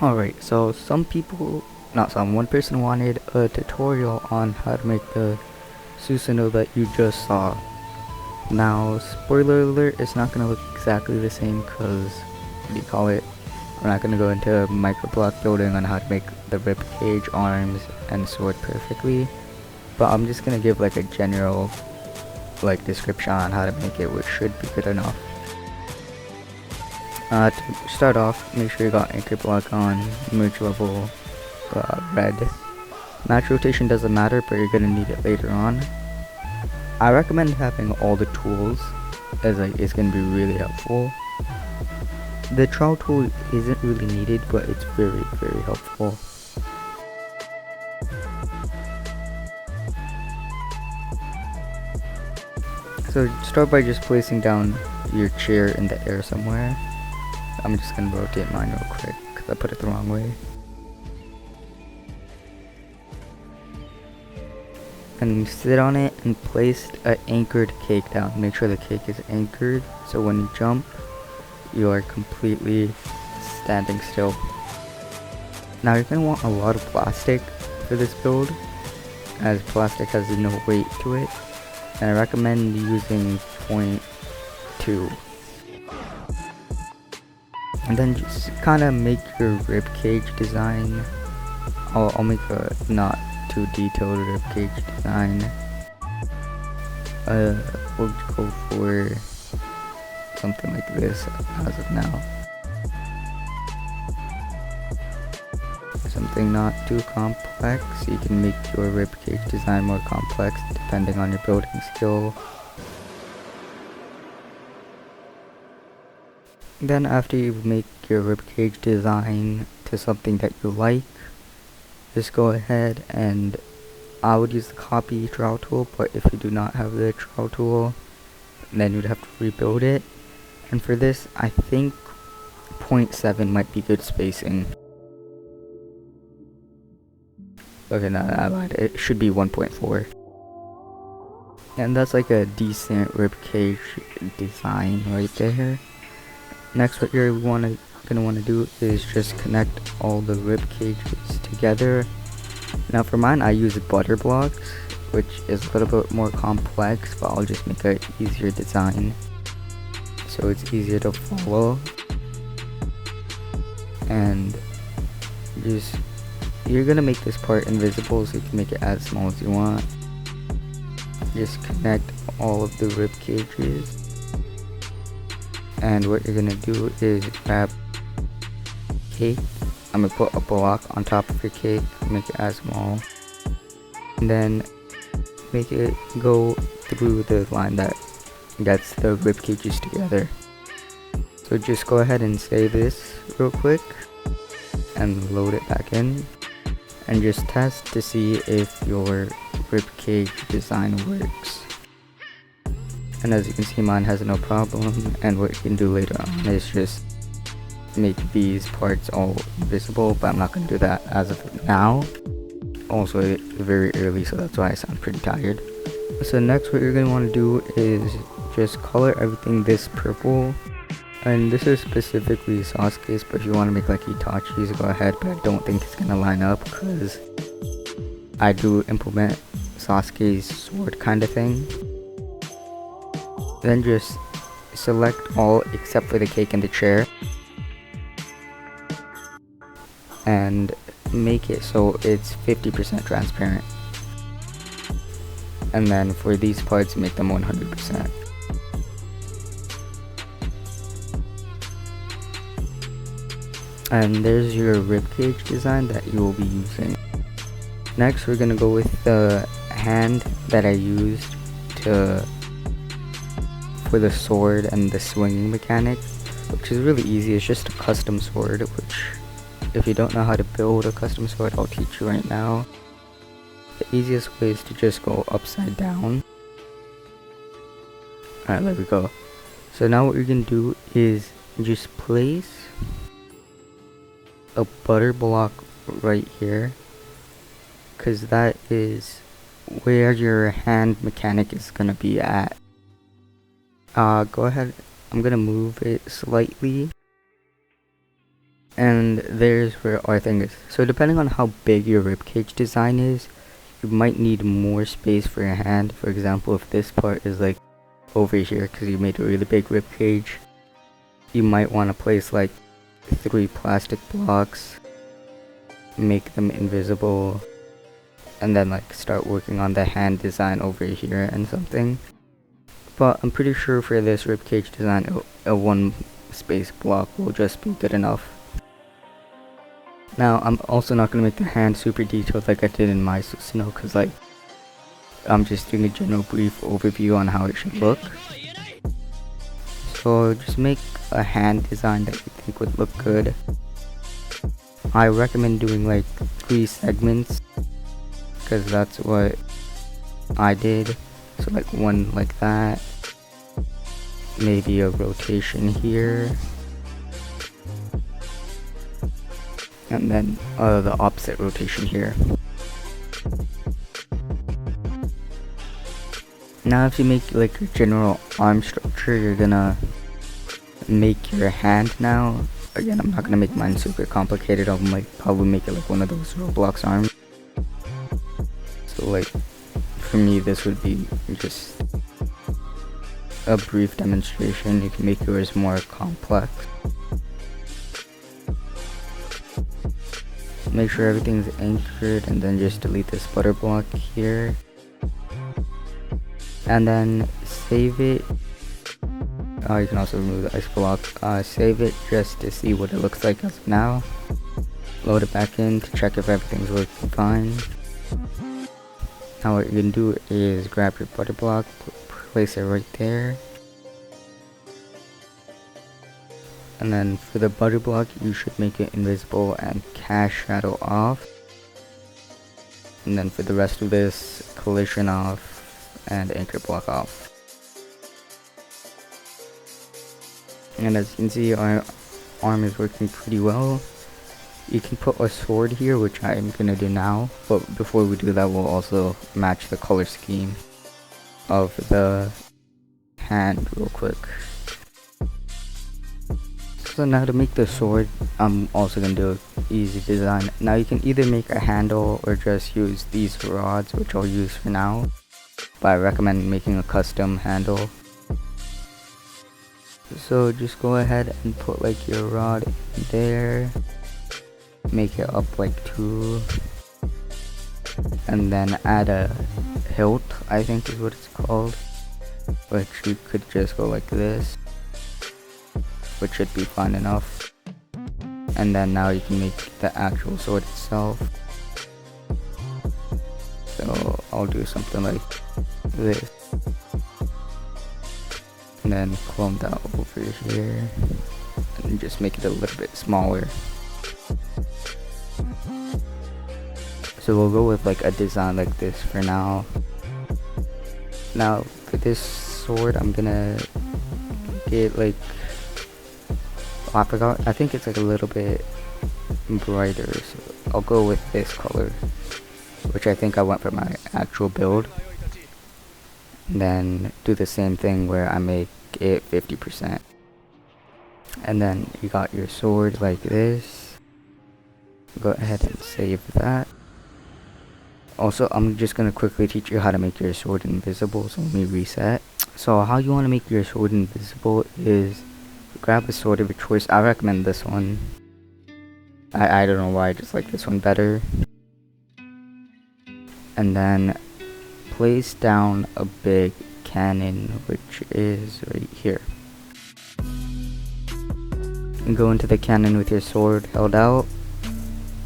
Alright, so one person wanted a tutorial on how to make the Susanoo that you just saw. Now, spoiler alert, it's not gonna look exactly the same because, we're not gonna go into microblock building on how to make the ribcage, arms, and sword perfectly. But I'm just gonna give like a general description on how to make it, which should be good enough. To start off, make sure you got anchor block on, merge level red. Match rotation doesn't matter, but you're gonna need it later on. I recommend having all the tools, as it's gonna be really helpful. The trowel tool isn't really needed, but it's very, very helpful. So start by just placing down your chair in the air somewhere. I'm just gonna rotate mine real quick because I put it the wrong way. And sit on it and place an anchored cake down. Make sure the cake is anchored so when you jump, you are completely standing still. Now you're gonna want a lot of plastic for this build, as plastic has no weight to it, and I recommend using 0.2. And then just kind of make your ribcage design. I'll make a not too detailed ribcage design. We'll go for something like this as of now. Something not too complex. You can make your ribcage design more complex depending on your building skill. Then after you make your ribcage design to something that you like, just go ahead and I would use the copy trowel tool, but if you do not have the trowel tool, then you'd have to rebuild it. And for this, I think 0.7 might be good spacing. Okay, no, I lied. It should be 1.4. And that's like a decent ribcage design right there. Next, what you're gonna want to do is just connect all the rib cages together. Now for mine, I use butter blocks, which is a little bit more complex, but I'll just make an easier design so it's easier to follow. And you're gonna make this part invisible so you can make it as small as you want. Just connect all of the rib cages. And what you're gonna do is grab cake. I'm gonna put a block on top of your cake, make it as small, and then make it go through the line that gets the rib cages together. So just go ahead and save this real quick and load it back in and just test to see if your rib cage design works. And as you can see, mine has no problem, and what you can do later on is just make these parts all visible, but I'm not going to do that as of now. Also, it's very early, so that's why I sound pretty tired. So next, what you're going to want to do is just color everything this purple. And this is specifically Sasuke's, but if you want to make like Itachi's, go ahead, but I don't think it's going to line up because I do implement Sasuke's sword kind of thing. Then just select all except for the cake and the chair and make it so it's 50% transparent. And then for these parts, make them 100%. And there's your ribcage design that you will be using. Next, we're gonna go with the hand that I used for the sword and the swinging mechanic, which is really easy. It's just a custom sword, which if you don't know how to build a custom sword, I'll teach you right now. The easiest way is to just go upside down. Alright, there we go. So now what you're gonna do is just place a butter block right here, because that is where your hand mechanic is gonna be at. Go ahead, I'm gonna move it slightly And there's where our thing is. So depending on how big your ribcage design is, you might need more space for your hand. For example, if this part is like over here because you made a really big ribcage, you might want to place like 3 plastic blocks, make them invisible, and then like start working on the hand design over here and something. But I'm pretty sure for this ribcage design, a 1 space block will just be good enough. Now I'm also not going to make the hand super detailed like I did in my Susanoo, because like I'm just doing a general brief overview on how it should look. So just make a hand design that you think would look good. I recommend doing like 3 segments, because that's what I did. So like 1 like that, maybe a rotation here, and then the opposite rotation here. Now if you make like your general arm structure, you're gonna make your hand now. Again, I'm not gonna make mine super complicated. I'll probably make it like one of those Roblox arms. So like for me, this would be just a brief demonstration. You can make yours more complex. Make sure everything's anchored, and then just delete this butter block here. And then save it. You can also remove the ice block. Save it just to see what it looks like as of now. Load it back in to check if everything's working fine. Now what you're gonna do is grab your butter block, place it right there. And then for the butter block, you should make it invisible and cast shadow off. And then for the rest of this, collision off and anchor block off. And as you can see, our arm is working pretty well. You can put a sword here, which I'm gonna do now, but before we do that, we'll also match the color scheme of the hand real quick. So now to make the sword, I'm also gonna do an easy design. Now you can either make a handle or just use these rods, which I'll use for now, but I recommend making a custom handle. So just go ahead and put like your rod in there, make it up like 2, and then add a hilt, I think is what it's called, which you could just go like this, which should be fine enough. And then now you can make the actual sword itself. So I'll do something like this, and then clone that over here and just make it a little bit smaller. So we'll go with like a design like this for now. Now for this sword, I'm gonna get like, I forgot, I think it's like a little bit brighter, so I'll go with this color, which I think I went for my actual build. And then do the same thing where I make it 50%. And then you got your sword like this. Go ahead and save that. Also, I'm just gonna quickly teach you how to make your sword invisible, so let me reset. So how you want to make your sword invisible is grab a sword of your choice. I recommend this one. I don't know why, I just like this one better. And then place down a big cannon, which is right here. And go into the cannon with your sword held out,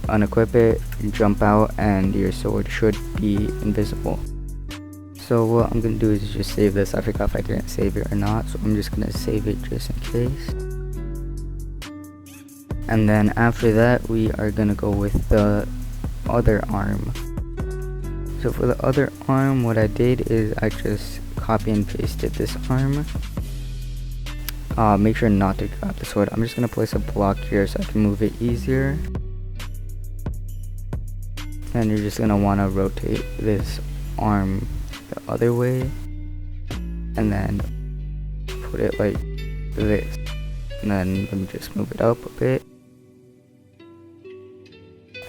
unequip it, jump out, and your sword should be invisible. So what I'm gonna do is just save this. I forgot if I didn't save it or not, so I'm just gonna save it just in case. And then after that, we are gonna go with the other arm. So for the other arm, what I did is I just copy and pasted this arm. Make sure not to grab the sword. I'm just gonna place a block here so I can move it easier. And you're just gonna wanna rotate this arm the other way, and then put it like this. And then let me just move it up a bit.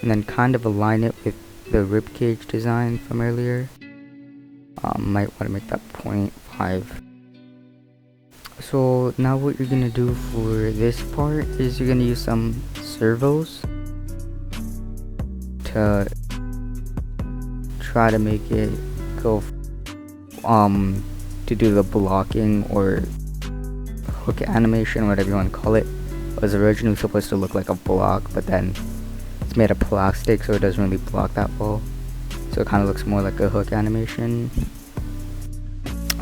and then kind of align it with the ribcage design from earlier. Might want to make that 0.5. So now what you're gonna do for this part is you're gonna use some servos to try to make it go to do the blocking or hook animation, whatever you want to call it. It was originally supposed to look like a block, but then it's made of plastic, so it doesn't really block that well. So it kind of looks more like a hook animation.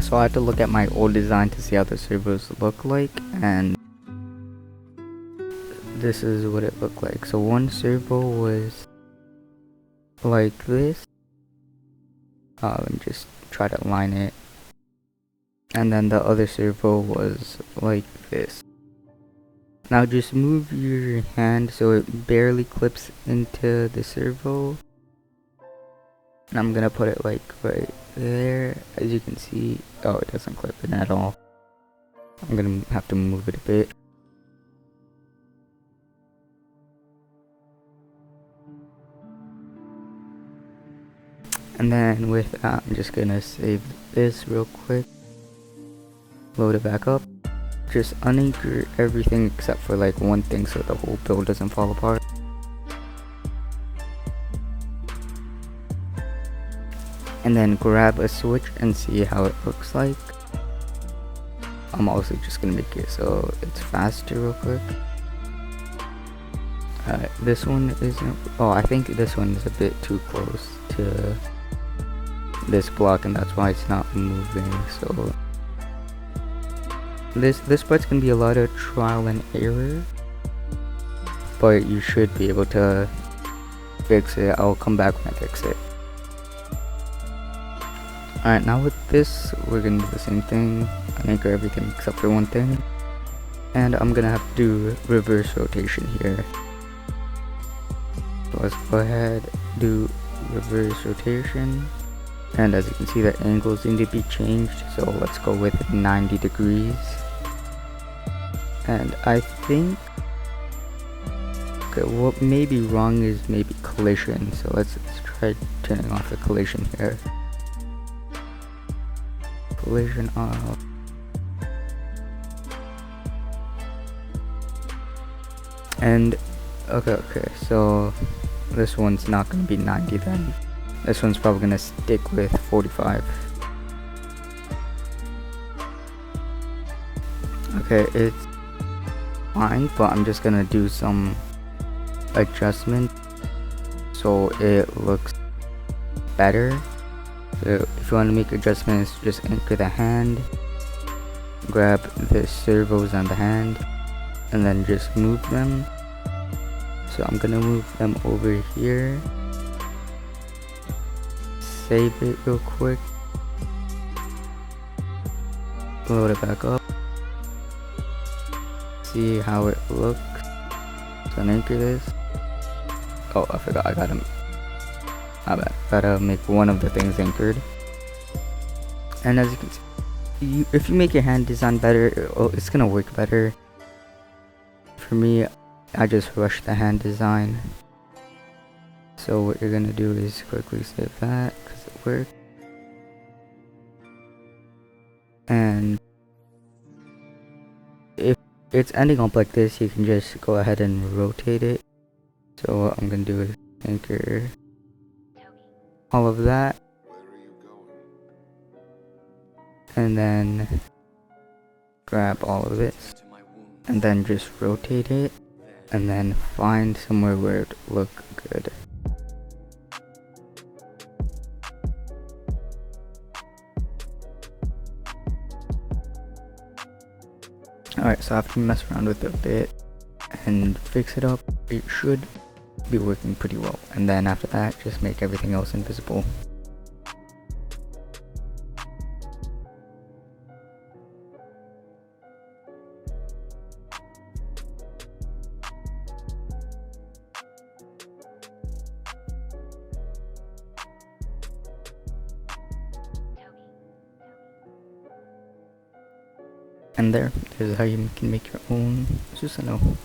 So I had to look at my old design to see how the servos look like, and this is what it looked like. So one servo was like this. Let me just try to align it. And then the other servo was like this. Now just move your hand so it barely clips into the servo. And I'm gonna put it like right there. As you can see, oh, it doesn't clip in at all. I'm gonna have to move it a bit. And then with that, I'm just gonna save this real quick. Load it back up. Just unanchor everything except for like one thing so the whole build doesn't fall apart. And then grab a switch and see how it looks like. I'm also just gonna make it so it's faster real quick. This one isn't, oh, I think this one is a bit too close to this block, and that's why it's not moving. So this part's gonna be a lot of trial and error, but you should be able to fix it. I'll come back when I fix it. Alright, now with this, we're gonna do the same thing. Anchor everything except for one thing. And I'm gonna have to do reverse rotation here. So let's go ahead, do reverse rotation. And as you can see, the angles need to be changed. So let's go with 90 degrees. And I think, okay, what may be wrong is maybe collision. So let's try turning off the collision here. Collision off. And okay, so this one's not gonna be 90 then. This one's probably gonna stick with 45. Okay, it's fine, but I'm just gonna do some adjustment so it looks better. So if you want to make adjustments, just anchor the hand, grab the servos on the hand, and then just move them. So I'm gonna move them over here. Save it real quick. Load it back up. See how it looks. So anchor this. Oh, I forgot. I gotta. My bad. Gotta make one of the things anchored. And as you can see, if you make your hand design better, it's gonna work better. For me, I just rushed the hand design. So what you're gonna do is quickly save that because it worked. And if it's ending up like this, you can just go ahead and rotate it. So what I'm gonna do is anchor all of that, and then grab all of it, and then just rotate it, and then find somewhere where it look good. Alright, so after you mess around with it a bit and fix it up, it should be working pretty well. And then after that, just make everything else invisible. And there's how you can make your own Susanoo.